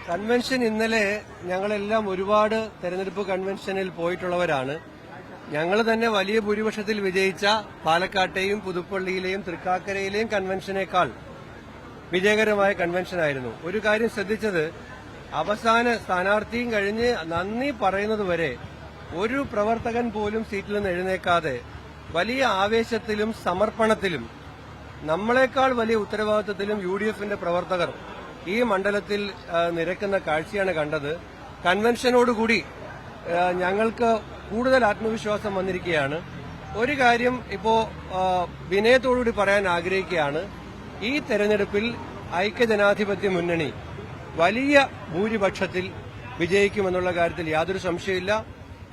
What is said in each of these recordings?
Convention ഇന്നലെ ഞങ്ങളെല്ലാം ഒരുപാട് തെരഞ്ഞെടുപ്പ് കൺവെൻഷനിൽ പോയിട്ടുള്ളവരാണ്. ഞങ്ങൾ തന്നെ വലിയ ഭൂരിപക്ഷത്തിൽ വിജയിച്ച പാലക്കാട്ടെയും പുതുപ്പള്ളിയിലെയും തൃക്കാക്കരയിലെയും കൺവെൻഷനേക്കാൾ വിജയകരമായ കൺവെൻഷനായിരുന്നു. ഒരു കാര്യം ശ്രദ്ധിച്ചത്, അവസാന സ്ഥാനാർത്ഥിയും കഴിഞ്ഞ് നന്ദി പറയുന്നതുവരെ ഒരു പ്രവർത്തകൻ പോലും സീറ്റിൽ നിന്ന് എഴുന്നേക്കാതെ വലിയ ആവേശത്തിലും സമർപ്പണത്തിലും നമ്മളെക്കാൾ വലിയ ഉത്തരവാദിത്തത്തിലും UDFന്റെ പ്രവർത്തകർ ഈ മണ്ഡലത്തിൽ നിരക്കുന്ന കാഴ്ചയാണ് കണ്ടത്. കൺവെൻഷനോടുകൂടി ഞങ്ങൾക്ക് കൂടുതൽ ആത്മവിശ്വാസം വന്നിരിക്കുകയാണ്. ഒരു കാര്യം ഇപ്പോ വിനയത്തോടുകൂടി പറയാൻ ആഗ്രഹിക്കുകയാണ്. ഈ തെരഞ്ഞെടുപ്പിൽ ഐക്യജനാധിപത്യ മുന്നണി വലിയ ഭൂരിപക്ഷത്തിൽ വിജയിക്കുമെന്നുള്ള കാര്യത്തിൽ യാതൊരു സംശയമില്ല.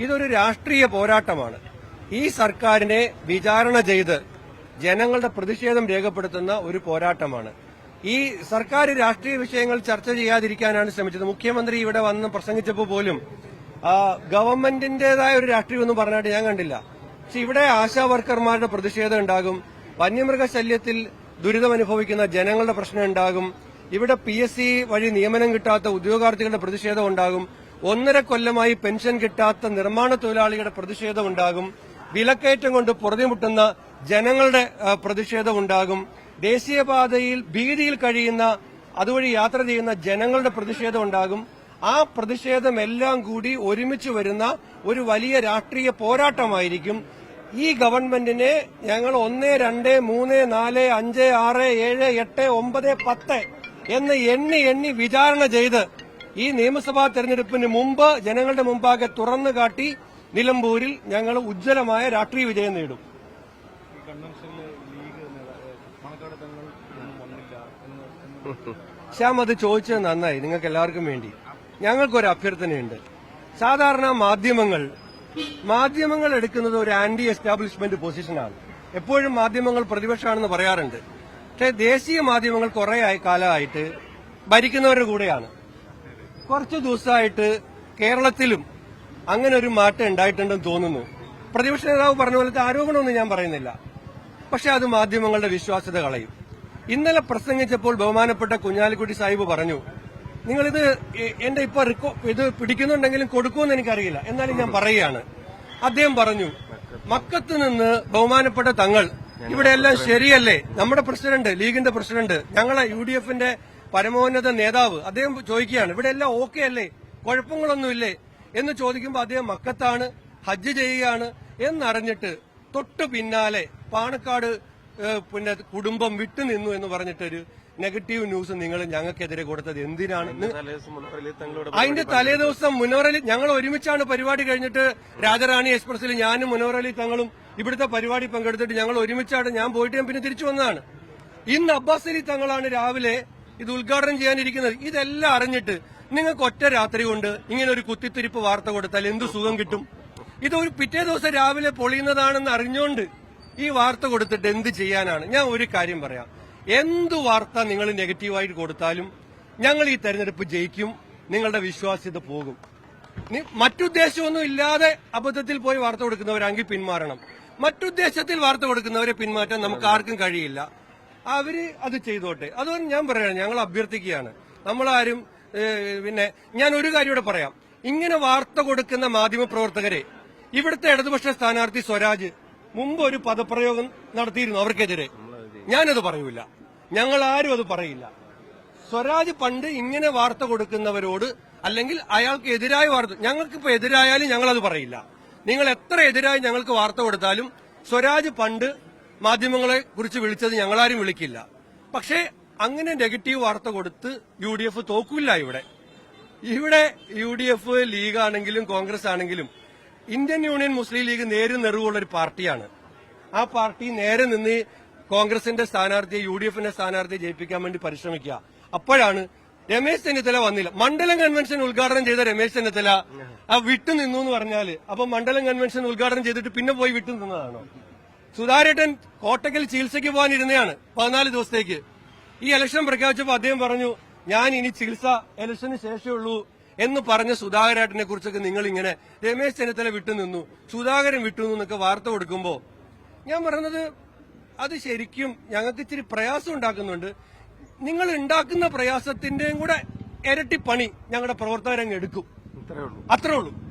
ഇതൊരു രാഷ്ട്രീയ പോരാട്ടമാണ്. ഈ സർക്കാരിനെ വിചാരണ ചെയ്ത് ജനങ്ങളുടെ പ്രതിഷേധം രേഖപ്പെടുത്തുന്ന ഒരു പോരാട്ടമാണ്. ഈ സർക്കാർ രാഷ്ട്രീയ വിഷയങ്ങൾ ചർച്ച ചെയ്യാതിരിക്കാനാണ് ശ്രമിച്ചത്. മുഖ്യമന്ത്രി ഇവിടെ വന്ന് പ്രസംഗിച്ചപ്പോൾ പോലും ഗവൺമെന്റിന്റേതായ ഒരു രാഷ്ട്രീയമൊന്നും പറഞ്ഞായിട്ട് ഞാൻ കണ്ടില്ല. പക്ഷെ ഇവിടെ ആശാ വർക്കർമാരുടെ പ്രതിഷേധം ഉണ്ടാകും, വന്യമൃഗശല്യത്തിൽ ദുരിതമനുഭവിക്കുന്ന ജനങ്ങളുടെ പ്രശ്നം ഉണ്ടാകും, ഇവിടെ PSC വഴി നിയമനം കിട്ടാത്ത ഉദ്യോഗാർത്ഥികളുടെ പ്രതിഷേധം ഉണ്ടാകും, 1.5 കൊല്ലമായി പെൻഷൻ കിട്ടാത്ത നിർമ്മാണ തൊഴിലാളികളുടെ പ്രതിഷേധം ഉണ്ടാകും, വിലക്കയറ്റം കൊണ്ട് പൊറുതിമുട്ടുന്ന ജനങ്ങളുടെ പ്രതിഷേധം ഉണ്ടാകും, ദേശീയപാതയിൽ ഭീതിയിൽ കഴിയുന്ന അതുവഴി യാത്ര ചെയ്യുന്ന ജനങ്ങളുടെ പ്രതിഷേധം ഉണ്ടാകും. ആ പ്രതിഷേധമെല്ലാം കൂടി ഒരുമിച്ച് വരുന്ന ഒരു വലിയ രാഷ്ട്രീയ പോരാട്ടമായിരിക്കും. ഈ ഗവൺമെന്റിനെ ഞങ്ങൾ 1, 2, 3, 4, 5, 6, 7, 8, 9, 10 എന്ന് എണ്ണി വിചാരണ ചെയ്ത് ഈ നിയമസഭാ തെരഞ്ഞെടുപ്പിന് മുമ്പ് ജനങ്ങളുടെ മുമ്പാകെ തുറന്നു കാട്ടി നിലമ്പൂരിൽ ഞങ്ങൾ ഉജ്ജ്വലമായ രാഷ്ട്രീയ വിജയം നേടും. ശ്യാം, അത് ചോദിച്ചത് നന്നായി. നിങ്ങൾക്ക് എല്ലാവർക്കും വേണ്ടി ഞങ്ങൾക്കൊരു അഭ്യർത്ഥനയുണ്ട്. സാധാരണ മാധ്യമങ്ങൾ എടുക്കുന്നത് ഒരു ആന്റി എസ്റ്റാബ്ലിഷ്മെന്റ് പൊസിഷനാണ്. എപ്പോഴും മാധ്യമങ്ങൾ പ്രതിപക്ഷമാണെന്ന് പറയാറുണ്ട്. പക്ഷേ ദേശീയ മാധ്യമങ്ങൾ കുറെ കാലമായിട്ട് ഭരിക്കുന്നവരുടെ കൂടെയാണ്. കുറച്ചു ദിവസമായിട്ട് കേരളത്തിലും അങ്ങനെ ഒരു മാറ്റം ഉണ്ടായിട്ടുണ്ടെന്ന് തോന്നുന്നു. പ്രതിപക്ഷ നേതാവ് പറഞ്ഞ പോലത്തെ ആരോപണമൊന്നും ഞാൻ പറയുന്നില്ല, പക്ഷെ അത് മാധ്യമങ്ങളുടെ വിശ്വാസ്യത കളയും. ഇന്നലെ പ്രസംഗിച്ചപ്പോൾ ബഹുമാനപ്പെട്ട കുഞ്ഞാലിക്കുട്ടി സാഹിബ് പറഞ്ഞു, നിങ്ങളിത് എന്റെ ഇപ്പൊ ഇത് പിടിക്കുന്നുണ്ടെങ്കിലും കൊടുക്കുമെന്ന് എനിക്കറിയില്ല, എന്നാലും ഞാൻ പറയുകയാണ്. അദ്ദേഹം പറഞ്ഞു, മക്കത്ത് നിന്ന് ബഹുമാനപ്പെട്ട തങ്ങൾ ഇവിടെ എല്ലാം ശരിയല്ലേ? നമ്മുടെ പ്രസിഡന്റ്, ലീഗിന്റെ പ്രസിഡന്റ്, ഞങ്ങളെ UDFന്റെ പരമോന്നത നേതാവ് അദ്ദേഹം ചോദിക്കുകയാണ്, ഇവിടെ എല്ലാം ഓക്കെ അല്ലേ, കുഴപ്പങ്ങളൊന്നുമില്ലേ എന്ന് ചോദിക്കുമ്പോൾ അദ്ദേഹം മക്കത്താണ്, ഹജ്ജ് ചെയ്യുകയാണ് എന്നറിഞ്ഞിട്ട് തൊട്ടു പിന്നാലെ പാണക്കാട് പിന്നെ കുടുംബം വിട്ടുനിന്നു എന്ന് പറഞ്ഞിട്ടൊരു നെഗറ്റീവ് ന്യൂസ് നിങ്ങൾ ഞങ്ങൾക്കെതിരെ കൊടുത്തത് എന്തിനാണ്? അതിന്റെ തലേദിവസം മുനവറലി ഞങ്ങൾ ഒരുമിച്ചാണ് പരിപാടി കഴിഞ്ഞിട്ട് രാജറാണി എക്സ്പ്രസിൽ ഞാനും മുനവറലി തങ്ങളും ഇവിടുത്തെ പരിപാടി പങ്കെടുത്തിട്ട് ഞങ്ങൾ ഒരുമിച്ചാണ്. ഞാൻ പോയിട്ട് ഞാൻ പിന്നെ തിരിച്ചു വന്നതാണ്. ഇന്ന് അബ്ബാസ് അലി തങ്ങളാണ് രാവിലെ ഇത് ഉദ്ഘാടനം ചെയ്യാനിരിക്കുന്നത്. ഇതെല്ലാം അറിഞ്ഞിട്ട് നിങ്ങൾക്ക് ഒറ്റ രാത്രി കൊണ്ട് ഇങ്ങനെ ഒരു കുത്തിത്തിരിപ്പ് വാർത്ത കൊടുത്താൽ എന്തു സുഖം കിട്ടും? ഇതൊരു പിറ്റേ ദിവസം രാവിലെ പൊളിയുന്നതാണെന്ന് അറിഞ്ഞുകൊണ്ട് ഈ വാർത്ത കൊടുത്തിട്ട് എന്ത് ചെയ്യാനാണ്? ഞാൻ ഒരു കാര്യം പറയാം, എന്തു വാർത്ത നിങ്ങൾ നെഗറ്റീവായിട്ട് കൊടുത്താലും ഞങ്ങൾ ഈ തെരഞ്ഞെടുപ്പ് ജയിക്കും, നിങ്ങളുടെ വിശ്വാസ്യത പോകും. മറ്റുദ്ദേശമൊന്നും ഇല്ലാതെ അബദ്ധത്തിൽ പോയി വാർത്ത കൊടുക്കുന്നവരാണെങ്കിൽ പിന്മാറണം. മറ്റുദ്ദേശത്തിൽ വാർത്ത കൊടുക്കുന്നവരെ പിന്മാറ്റാൻ നമുക്ക് ആർക്കും കഴിയില്ല. അവര് അത് ചെയ്തോട്ടെ. അതുകൊണ്ട് ഞാൻ പറയണം, ഞങ്ങൾ അഭ്യർത്ഥിക്കുകയാണ്, നമ്മളാരും പിന്നെ ഞാൻ ഒരു കാര്യം കൂടെ പറയാം. ഇങ്ങനെ വാർത്ത കൊടുക്കുന്ന മാധ്യമപ്രവർത്തകരെ ഇവിടുത്തെ ഇടതുപക്ഷ സ്ഥാനാർത്ഥി സ്വരാജ് മുമ്പ് ഒരു പദപ്രയോഗം നടത്തിയിരുന്നു അവർക്കെതിരെ. ഞാനത് പറയൂല, ഞങ്ങൾ ആരും അത് പറയില്ല. സ്വരാജ് പണ്ട് ഇങ്ങനെ വാർത്ത കൊടുക്കുന്നവരോട് അല്ലെങ്കിൽ അയാൾക്ക് എതിരായ വാർത്ത, ഞങ്ങൾക്കിപ്പോ എതിരായാലും ഞങ്ങളത് പറയില്ല. നിങ്ങൾ എത്ര എതിരായി ഞങ്ങൾക്ക് വാർത്ത കൊടുത്താലും സ്വരാജ് പണ്ട് മാധ്യമങ്ങളെ കുറിച്ച് വിളിച്ചത് ഞങ്ങളാരും വിളിക്കില്ല. പക്ഷേ അങ്ങനെ നെഗറ്റീവ് വാർത്ത കൊടുത്ത് UDF തോക്കില്ല. ഇവിടെ UDF ലീഗാണെങ്കിലും കോൺഗ്രസ് ആണെങ്കിലും ഇന്ത്യൻ യൂണിയൻ മുസ്ലിം ലീഗ് നേരും നെറുവുള്ള ഒരു പാർട്ടിയാണ്. ആ പാർട്ടി നേരെ നിന്ന് കോൺഗ്രസിന്റെ സ്ഥാനാർത്ഥിയെ UDFന്റെ സ്ഥാനാർത്ഥിയെ ജയിപ്പിക്കാൻ വേണ്ടി പരിശ്രമിക്കുക. അപ്പോഴാണ് രമേശ് ചെന്നിത്തല വന്നില്ല. മണ്ഡലം കൺവെൻഷൻ ഉദ്ഘാടനം ചെയ്ത രമേശ് ചെന്നിത്തല വിട്ടുനിന്നു എന്ന് പറഞ്ഞാല് അപ്പൊ മണ്ഡലം കൺവെൻഷൻ ഉദ്ഘാടനം ചെയ്തിട്ട് പിന്നെ പോയി വിട്ടുനിന്നതാണോ? സുധാരേട്ടൻ കോട്ടക്കൽ ചികിത്സയ്ക്ക് പോകാനിരുന്നതാണ് 14 ദിവസത്തേക്ക്. ഈ ഇലക്ഷൻ പ്രഖ്യാപിച്ചപ്പോൾ അദ്ദേഹം പറഞ്ഞു, ഞാൻ ഇനി ചികിത്സ ഇലക്ഷന് ശേഷമുള്ളൂ എന്ന് പറഞ്ഞ സുധാകരേട്ടനെ കുറിച്ചൊക്കെ നിങ്ങൾ ഇങ്ങനെ രമേശ് ചെന്നിത്തല വിട്ടുനിന്നു, സുധാകരൻ വിട്ടുനിന്നു എന്നൊക്കെ വാർത്ത കൊടുക്കുമ്പോ ഞാൻ പറഞ്ഞത് അത് ശരിക്കും ഞങ്ങൾക്ക് ഇച്ചിരി പ്രയാസം ഉണ്ടാക്കുന്നുണ്ട്. നിങ്ങൾ ഉണ്ടാക്കുന്ന പ്രയാസത്തിന്റെയും കൂടെ ഇരട്ടി പണി ഞങ്ങളുടെ പ്രവർത്തകരങ്ങ് എടുക്കും. ഇത്രയേ ഉള്ളൂ. അത്രേ ഉള്ളൂ.